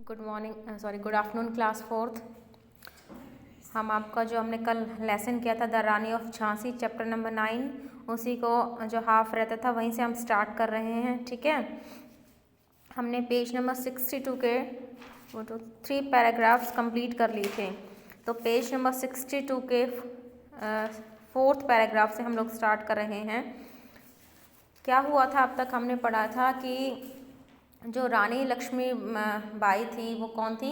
Good morning good afternoon class fourth. हम आपका जो हमने कल लेसन किया था the Rani of Jhansi chapter number 9, उसी को जो हाफ रहता था वहीं से हम स्टार्ट कर रहे हैं। ठीक है, हमने पेज नंबर 62 के वो तो 3 पैराग्राफ्स कंप्लीट कर लिए थे। तो पेज नंबर 62 के 4th पैराग्राफ से हम लोग स्टार्ट कर रहे हैं। क्या हुआ था, अब तक हमने पढ़ा था कि जो रानी लक्ष्मी बाई थी वो कौन थी,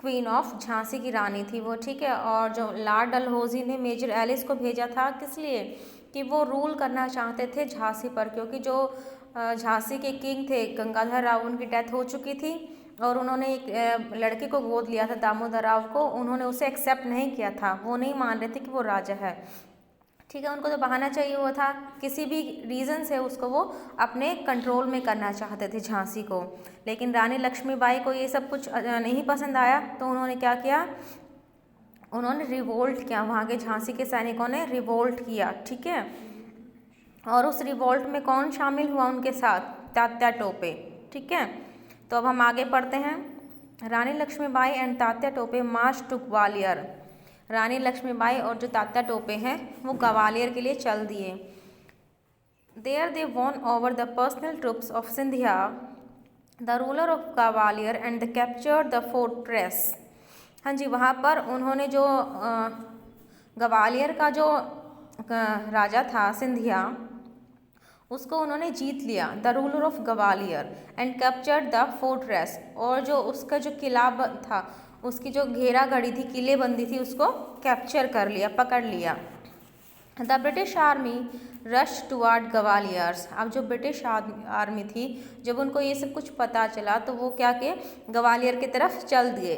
क्वीन ऑफ झांसी की रानी थी वो। ठीक है, और जो लॉर्ड डलहौजी ने मेजर एलिस को भेजा था किस लिए, कि वो रूल करना चाहते थे झांसी पर, क्योंकि जो झांसी के किंग थे गंगाधर राव, उनकी डेथ हो चुकी थी और उन्होंने एक लड़के को गोद लिया था दामोदर राव को। उन्होंने उसे एक्सेप्ट नहीं किया था, वो नहीं मान रहे थे कि वो राजा है। ठीक है, उनको तो बहाना चाहिए हुआ था, किसी भी रीज़न से उसको वो अपने कंट्रोल में करना चाहते थे झांसी को। लेकिन रानी लक्ष्मीबाई को ये सब कुछ नहीं पसंद आया, तो उन्होंने क्या किया, उन्होंने रिवोल्ट किया। वहाँ के झांसी के सैनिकों ने रिवोल्ट किया। ठीक है, और उस रिवोल्ट में कौन शामिल हुआ उनके साथ, तात्या टोपे। ठीक है, तो अब हम आगे पढ़ते हैं। Rani Lakshmibai and Tatya Tope march to Gwalior. Rani Lakshmibai और जो तात्या टोपे हैं वो ग्वालियर के लिए चल दिए। There they won over the personal troops of Scindia the ruler of Gwalior and the capture the fortress. हाँ जी, वहाँ पर उन्होंने जो ग्वालियर का जो राजा था सिंधिया, उसको उन्होंने जीत लिया, the ruler of Gwalior, and captured the fortress, और जो उसका जो किला था, उसकी जो घेरा गढ़ी थी, किलेबंदी थी, उसको कैप्चर कर लिया, पकड़ लिया। The British army rush toward Gwaliors. अब जो ब्रिटिश आर्मी थी, जब उनको ये सब कुछ पता चला तो वो क्या किए, ग्वालियर की तरफ चल दिए।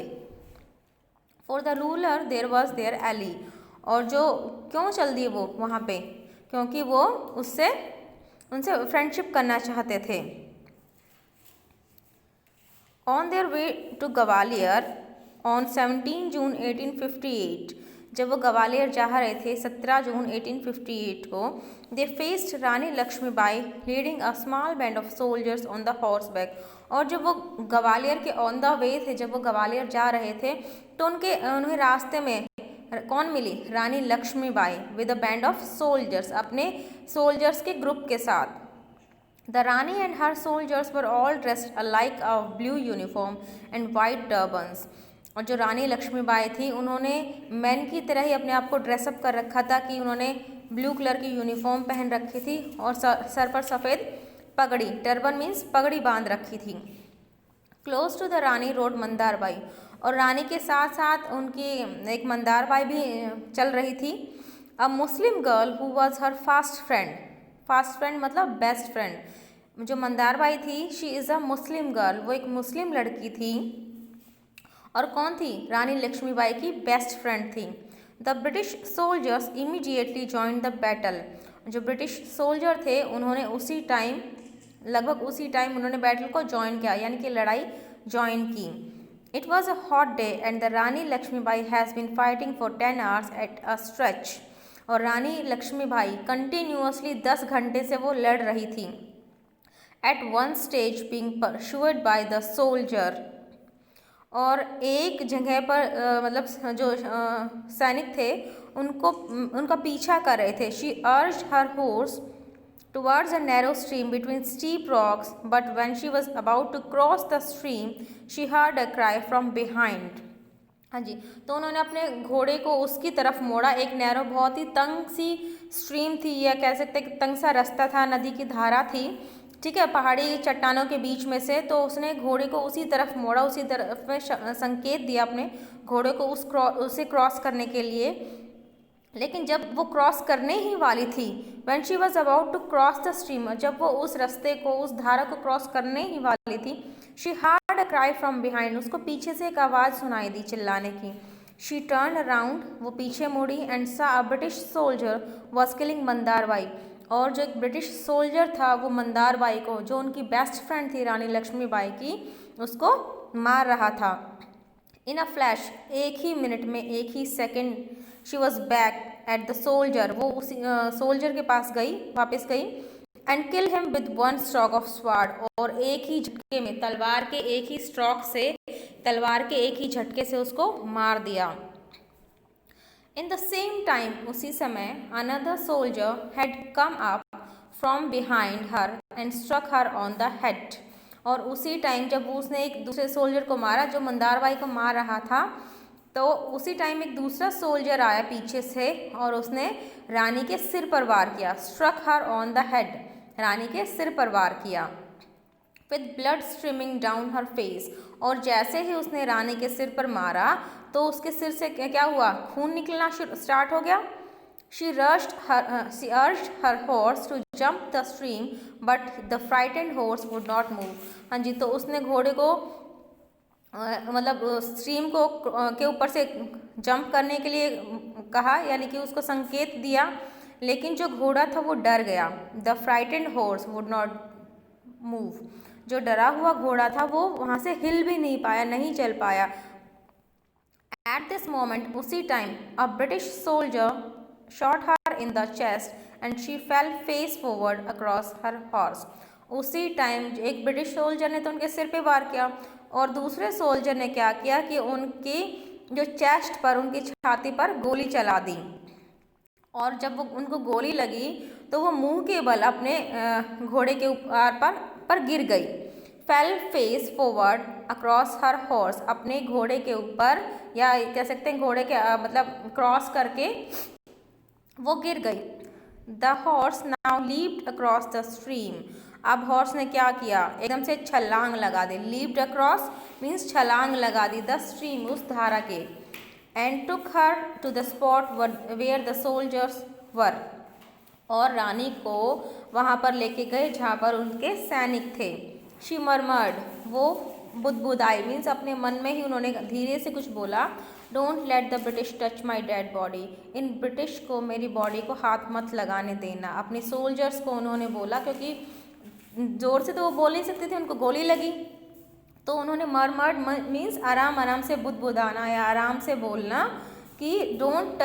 For the ruler there was their ally, और जो क्यों चल दिए वो वहाँ पे, क्योंकि वो उनसे फ्रेंडशिप करना चाहते थे। On their way to Gwalior on 17 June 1858, जब वो ग्वालियर जा रहे थे 17 जून 1858 को, they faced Rani Lakshmibai leading a small band of soldiers on the horse back. और जब वो ग्वालियर के ऑन द वे थे, जब वो ग्वालियर जा रहे थे, तो उन्हें रास्ते में कौन मिली, Rani Lakshmibai with a band of soldiers, अपने सोल्जर्स के ग्रुप के साथ। The Rani and her soldiers were all dressed alike of blue uniform and white turbans. और जो रानी लक्ष्मीबाई थी, उन्होंने मैन की तरह ही अपने आप को ड्रेसअप कर रखा था, कि उन्होंने ब्लू कलर की यूनिफॉर्म पहन रखी थी और सर पर सफ़ेद पगड़ी, टर्बन मीन्स पगड़ी बांध रखी थी। Close to the Rani rode Mandarbai, और रानी के साथ साथ उनकी एक मंदारबाई भी चल रही थी। A Muslim girl who was her fast friend मतलब बेस्ट फ्रेंड। जो मंदारबाई थी, she is a Muslim girl, वो एक मुस्लिम लड़की थी, और कौन थी, रानी लक्ष्मीबाई की बेस्ट फ्रेंड थी। The British soldiers immediately join the battle. जो ब्रिटिश सोल्जर थे, उन्होंने लगभग उसी टाइम उन्होंने बैटल को ज्वाइन किया, यानी कि लड़ाई ज्वाइन की। It was a hot day and the Rani Lakshmibai has been fighting for 10 hours at a stretch. और रानी लक्ष्मीबाई कंटिन्यूअसली 10 घंटे से वो लड़ रही थी। At one stage being pursued by the soldier, और एक जगह पर मतलब जो सैनिक थे उनका पीछा कर रहे थे। She urged her horse towards a narrow stream between steep rocks, but when she was about to cross the stream she heard a cry from behind. हाँ जी, तो उन्होंने अपने घोड़े को उसकी तरफ मोड़ा, एक नैरो बहुत ही तंग सी स्ट्रीम थी, या कह सकते हैं तंग सा रास्ता था, नदी की धारा थी। ठीक है, पहाड़ी चट्टानों के बीच में से, तो उसने घोड़े को उसी तरफ मोड़ा, उसी तरफ में संकेत दिया अपने घोड़े को उसे क्रॉस करने के लिए। लेकिन जब वो क्रॉस करने ही वाली थी, when she was about to cross the stream, जब वो उस रास्ते को, उस धारा को क्रॉस करने ही वाली थी, she heard a cry from behind, उसको पीछे से एक आवाज़ सुनाई दी चिल्लाने की। शी टर्न अराउंड, वो पीछे मुड़ी, and saw a British soldier was killing Mandarbai, और जो एक ब्रिटिश सोल्जर था वो मंदारबाई को, जो उनकी बेस्ट फ्रेंड थी रानी लक्ष्मीबाई की, उसको मार रहा था। इन अ फ्लैश, एक ही मिनट में, एक ही second, she was back at the soldier, वो उसी सोल्जर के पास गई, वापस गई, and kill him with one stroke of sword, और एक ही झटके में, तलवार के एक ही स्ट्रोक से तलवार के एक ही झटके से उसको मार दिया। इन द सेम टाइम, उसी समय, another soldier had come up from behind her and struck her on the head. और उसी टाइम जब उसने एक दूसरे सोल्जर को मारा जो मंदारबाई को मार रहा था, तो उसी टाइम एक दूसरा सोल्जर आया पीछे से और उसने रानी के सिर पर वार किया। Struck her on the head, रानी के सिर पर वार किया। With blood streaming down her face, और जैसे ही उसने रानी के सिर पर मारा तो उसके सिर से क्या हुआ, खून निकलना स्टार्ट हो गया। She urged her horse to jump the stream, but the frightened horse would not move. हाँ जी, तो उसने घोड़े को मतलब स्ट्रीम को के ऊपर से जंप करने के लिए कहा, यानी कि उसको संकेत दिया, लेकिन जो घोड़ा था वो डर गया। The frightened horse would not move. जो डरा हुआ घोड़ा था वो वहाँ से हिल भी नहीं पाया, नहीं चल पाया। At this moment, उसी time, a British soldier shot her in the chest and she fell face forward across her horse. उसी टाइम एक ब्रिटिश सोल्जर ने तो उनके सिर पे वार किया और दूसरे सोल्जर ने क्या किया कि उनकी जो चेस्ट पर, उनकी छाती पर गोली चला दी। और जब वो उनको गोली लगी तो वो मुंह के बल अपने घोड़े के ऊपर पर गिर गई। फेल फेस फॉरवर्ड अक्रॉस हर हॉर्स, अपने घोड़े के ऊपर, या कह सकते हैं घोड़े के मतलब क्रॉस करके वो गिर गई। The horse now leaped across the stream, अब हॉर्स ने क्या किया, एकदम से छलांग लगा दी। लीप्ड अक्रॉस मीन्स छलांग लगा दी, द स्ट्रीम, उस धारा के। And took her to the spot where the soldiers were, और रानी को वहाँ पर लेके गए जहाँ पर उनके सैनिक थे। शी मरमर्ड, वो बुदबुदाई मीन्स अपने मन में ही उन्होंने धीरे से कुछ बोला। Don't let the British touch my dead body, in British को मेरी बॉडी को हाथ मत लगाने देना। अपने सोल्जर्स को उन्होंने बोला, क्योंकि ज़ोर से तो वो बोल नहीं सकते थे, उनको गोली लगी, तो उन्होंने मरमर्ड मीन्स आराम आराम से बुदबुदाना या आराम से बोलना कि don't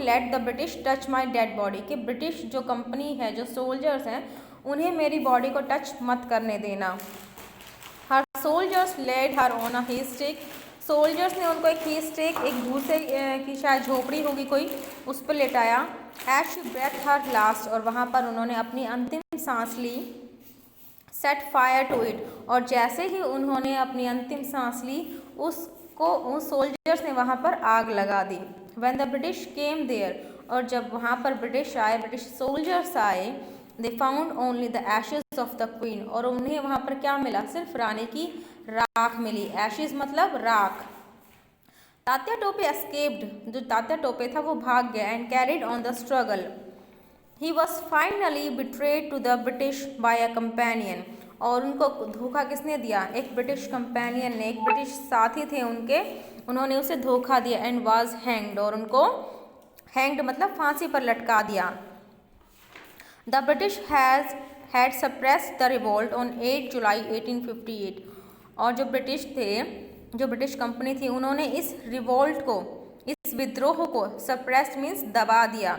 let the British touch my dead body, कि ब्रिटिश जो कंपनी है, जो सोल्जर्स हैं, उन्हें मेरी बॉडी को टच मत करने देना। Her soldiers laid her on a haystack, soldiers ने उनको एक हेस्टेक, एक दूसरे की शायद झोपड़ी होगी कोई, उस पर लेटाया। As she breathe her last, और वहाँ पर उन्होंने अपनी अंतिम सांस ली। सेट फायर टू इट, और जैसे ही उन्होंने अपनी अंतिम सांस ली उसको उस सोल्जर्स ने वहाँ पर आग लगा दी। When the British came there, और जब वहाँ पर ब्रिटिश आए, ब्रिटिश सोल्जर्स आए, they found only the ashes of the queen, और उन्हें वहाँ पर क्या मिला, सिर्फ रानी की राख मिली। एशेज मतलब राख। तात्या टोपे एस्केप्ड, जो तात्या टोपे था वो भाग गया। And carried on the struggle, he was finally betrayed to the British by a companion, और उनको धोखा किसने दिया, एक ब्रिटिश कंपेनियन ने, एक ब्रिटिश साथी थे उनके, उन्होंने उसे धोखा दिया। एंड वाज हैंग्ड, और उनको हैंग्ड मतलब फांसी पर लटका दिया। The British had suppressed the revolt on 8 जुलाई 1858, और जो ब्रिटिश थे, जो ब्रिटिश कंपनी थी, उन्होंने इस रिवोल्ट को, इस विद्रोह को, सप्रेस्ड मीन्स दबा दिया।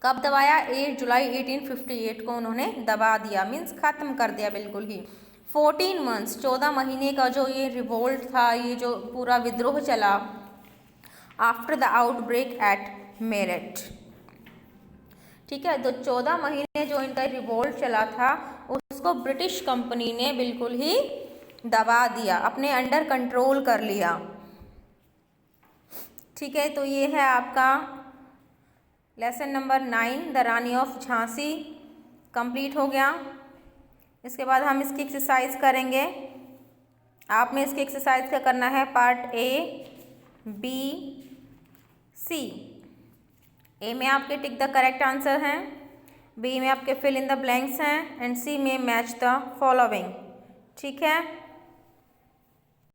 कब दबाया, 8 जुलाई 1858 को उन्होंने दबा दिया, मीन्स ख़त्म कर दिया बिल्कुल ही। 14 मंथ्स, 14 महीने का जो ये रिवोल्ट था, ये जो पूरा विद्रोह चला, after the outbreak at Meerut, ठीक है। तो 14 महीने जो इनका रिवोल्ट चला था उसको ब्रिटिश कंपनी ने बिल्कुल ही दबा दिया, अपने अंडर कंट्रोल कर लिया, ठीक है। तो ये है आपका lesson number 9, the Rani of Jhansi, complete हो गया। इसके बाद हम इसकी एक्सरसाइज करेंगे। आपने इसकी एक्सरसाइज क्या करना है, पार्ट ए, बी, सी। ए में आपके टिक द करेक्ट आंसर हैं, बी में आपके फिल इन द ब्लैंक्स हैं, एंड सी में मैच द फॉलोइंग, ठीक है।